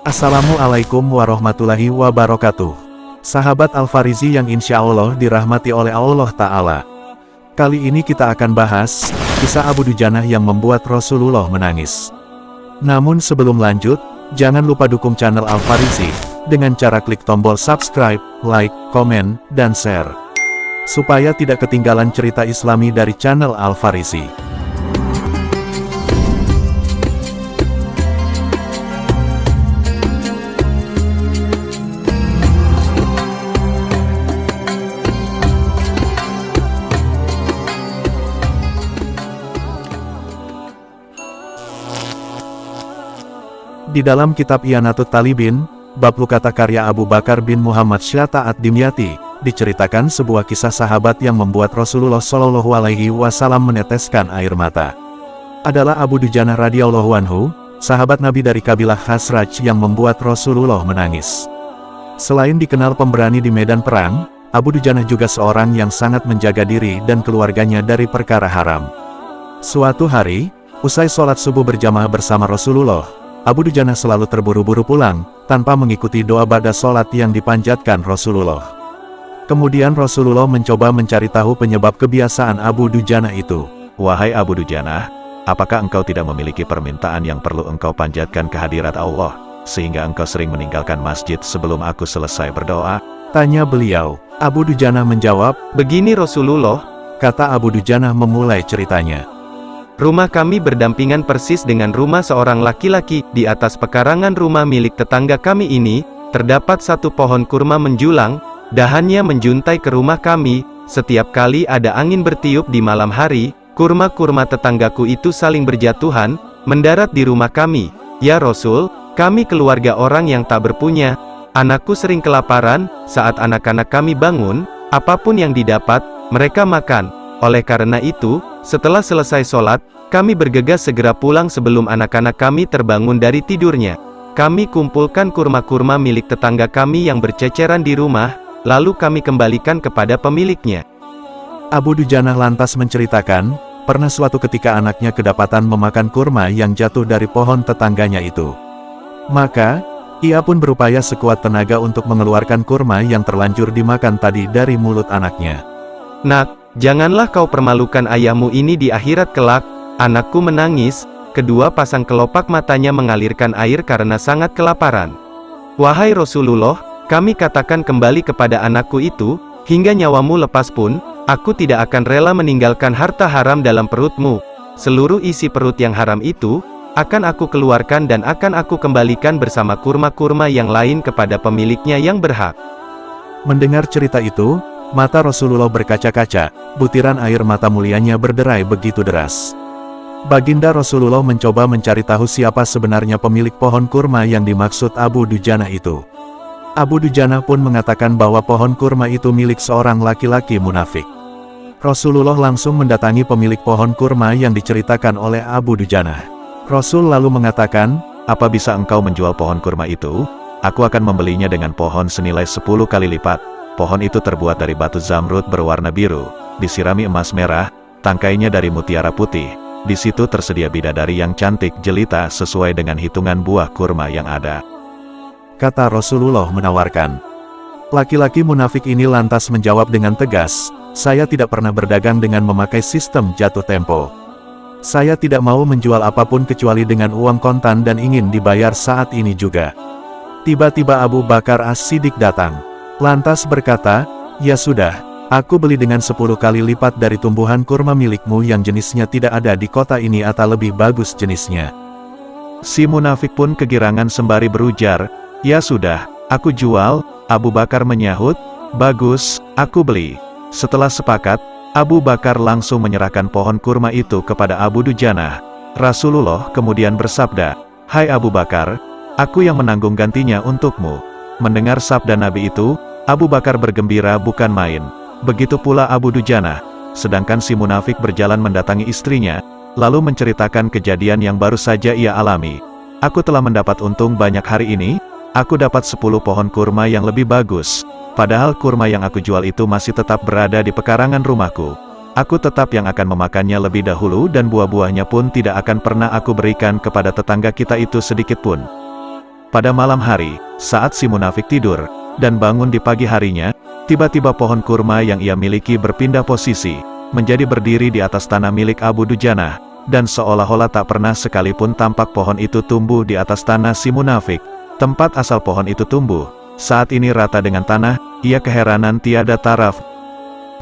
Assalamualaikum warahmatullahi wabarakatuh. Sahabat Al-Farizi yang insya Allah dirahmati oleh Allah Ta'ala. Kali ini kita akan bahas kisah Abu Dujanah yang membuat Rasulullah menangis. Namun sebelum lanjut, jangan lupa dukung channel Al-Farizi dengan cara klik tombol subscribe, like, komen, dan share, supaya tidak ketinggalan cerita Islami dari channel Al-Farizi. Di dalam kitab I'anatut Talibin, bab Lukata karya Abu Bakar bin Muhammad Syatta ad-Dimyati, diceritakan sebuah kisah sahabat yang membuat Rasulullah Shallallahu Alaihi Wasallam meneteskan air mata. Adalah Abu Dujanah radhiyallahu anhu, sahabat Nabi dari kabilah Khazraj yang membuat Rasulullah menangis. Selain dikenal pemberani di medan perang, Abu Dujanah juga seorang yang sangat menjaga diri dan keluarganya dari perkara haram. Suatu hari, usai sholat subuh berjamaah bersama Rasulullah, Abu Dujanah selalu terburu-buru pulang, tanpa mengikuti doa ba'da sholat yang dipanjatkan Rasulullah. Kemudian Rasulullah mencoba mencari tahu penyebab kebiasaan Abu Dujanah itu. Wahai Abu Dujanah, apakah engkau tidak memiliki permintaan yang perlu engkau panjatkan ke hadirat Allah, sehingga engkau sering meninggalkan masjid sebelum aku selesai berdoa? Tanya beliau. Abu Dujanah menjawab, "Begini Rasulullah," kata Abu Dujanah memulai ceritanya. "Rumah kami berdampingan persis dengan rumah seorang laki-laki. Di atas pekarangan rumah milik tetangga kami ini, terdapat satu pohon kurma menjulang, dahannya menjuntai ke rumah kami. Setiap kali ada angin bertiup di malam hari, kurma-kurma tetanggaku itu saling berjatuhan, mendarat di rumah kami. Ya Rasul, kami keluarga orang yang tak berpunya. Anakku sering kelaparan, saat anak-anak kami bangun, apapun yang didapat, mereka makan. Oleh karena itu, setelah selesai sholat, kami bergegas segera pulang sebelum anak-anak kami terbangun dari tidurnya. Kami kumpulkan kurma-kurma milik tetangga kami yang berceceran di rumah, lalu kami kembalikan kepada pemiliknya." Abu Dujanah lantas menceritakan, pernah suatu ketika anaknya kedapatan memakan kurma yang jatuh dari pohon tetangganya itu. Maka, ia pun berupaya sekuat tenaga untuk mengeluarkan kurma yang terlanjur dimakan tadi dari mulut anaknya. "Nak, janganlah kau permalukan ayahmu ini di akhirat kelak." Anakku menangis, kedua pasang kelopak matanya mengalirkan air karena sangat kelaparan. "Wahai Rasulullah, kami katakan kembali kepada anakku itu, hingga nyawamu lepas pun, aku tidak akan rela meninggalkan harta haram dalam perutmu. Seluruh isi perut yang haram itu, akan aku keluarkan dan akan aku kembalikan bersama kurma-kurma yang lain kepada pemiliknya yang berhak." Mendengar cerita itu, mata Rasulullah berkaca-kaca, butiran air mata mulianya berderai begitu deras. Baginda Rasulullah mencoba mencari tahu siapa sebenarnya pemilik pohon kurma yang dimaksud Abu Dujanah itu. Abu Dujanah pun mengatakan bahwa pohon kurma itu milik seorang laki-laki munafik. Rasulullah langsung mendatangi pemilik pohon kurma yang diceritakan oleh Abu Dujanah. Rasul lalu mengatakan, "Apa bisa engkau menjual pohon kurma itu? Aku akan membelinya dengan pohon senilai 10 kali lipat. Pohon itu terbuat dari batu zamrud berwarna biru, disirami emas merah, tangkainya dari mutiara putih. Di situ tersedia bidadari yang cantik jelita sesuai dengan hitungan buah kurma yang ada." Kata Rasulullah menawarkan. Laki-laki munafik ini lantas menjawab dengan tegas, "Saya tidak pernah berdagang dengan memakai sistem jatuh tempo. Saya tidak mau menjual apapun kecuali dengan uang kontan dan ingin dibayar saat ini juga." Tiba-tiba Abu Bakar As-Siddiq datang. Lantas berkata, "Ya sudah. Aku beli dengan 10 kali lipat dari tumbuhan kurma milikmu yang jenisnya tidak ada di kota ini atau lebih bagus jenisnya." Si munafik pun kegirangan sembari berujar, "Ya sudah, aku jual." Abu Bakar menyahut, "Bagus, aku beli." Setelah sepakat, Abu Bakar langsung menyerahkan pohon kurma itu kepada Abu Dujanah. Rasulullah kemudian bersabda, "Hai Abu Bakar, aku yang menanggung gantinya untukmu." Mendengar sabda Nabi itu, Abu Bakar bergembira bukan main. Begitu pula Abu Dujanah, sedangkan si munafik berjalan mendatangi istrinya, lalu menceritakan kejadian yang baru saja ia alami. "Aku telah mendapat untung banyak hari ini, aku dapat 10 pohon kurma yang lebih bagus, padahal kurma yang aku jual itu masih tetap berada di pekarangan rumahku. Aku tetap yang akan memakannya lebih dahulu dan buah-buahnya pun tidak akan pernah aku berikan kepada tetangga kita itu sedikit pun." Pada malam hari, saat si munafik tidur, dan bangun di pagi harinya, tiba-tiba pohon kurma yang ia miliki berpindah posisi, menjadi berdiri di atas tanah milik Abu Dujanah, dan seolah-olah tak pernah sekalipun tampak pohon itu tumbuh di atas tanah si munafik. Tempat asal pohon itu tumbuh, saat ini rata dengan tanah, ia keheranan tiada taraf.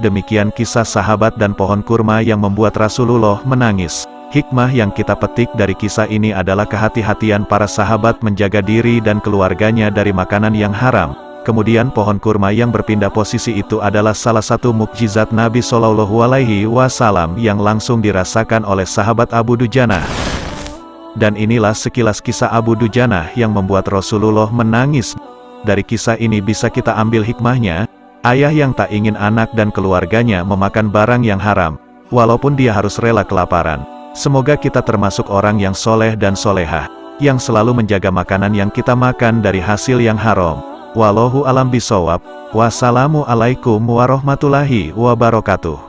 Demikian kisah sahabat dan pohon kurma yang membuat Rasulullah menangis. Hikmah yang kita petik dari kisah ini adalah kehati-hatian para sahabat menjaga diri dan keluarganya dari makanan yang haram. Kemudian pohon kurma yang berpindah posisi itu adalah salah satu mukjizat Nabi Shallallahu Alaihi Wasallam yang langsung dirasakan oleh sahabat Abu Dujanah. Dan inilah sekilas kisah Abu Dujanah yang membuat Rasulullah menangis. Dari kisah ini bisa kita ambil hikmahnya, ayah yang tak ingin anak dan keluarganya memakan barang yang haram, walaupun dia harus rela kelaparan. Semoga kita termasuk orang yang soleh dan solehah, yang selalu menjaga makanan yang kita makan dari hasil yang haram. Wallahu alam bisawab. Wassalamualaikum warahmatullahi wabarakatuh.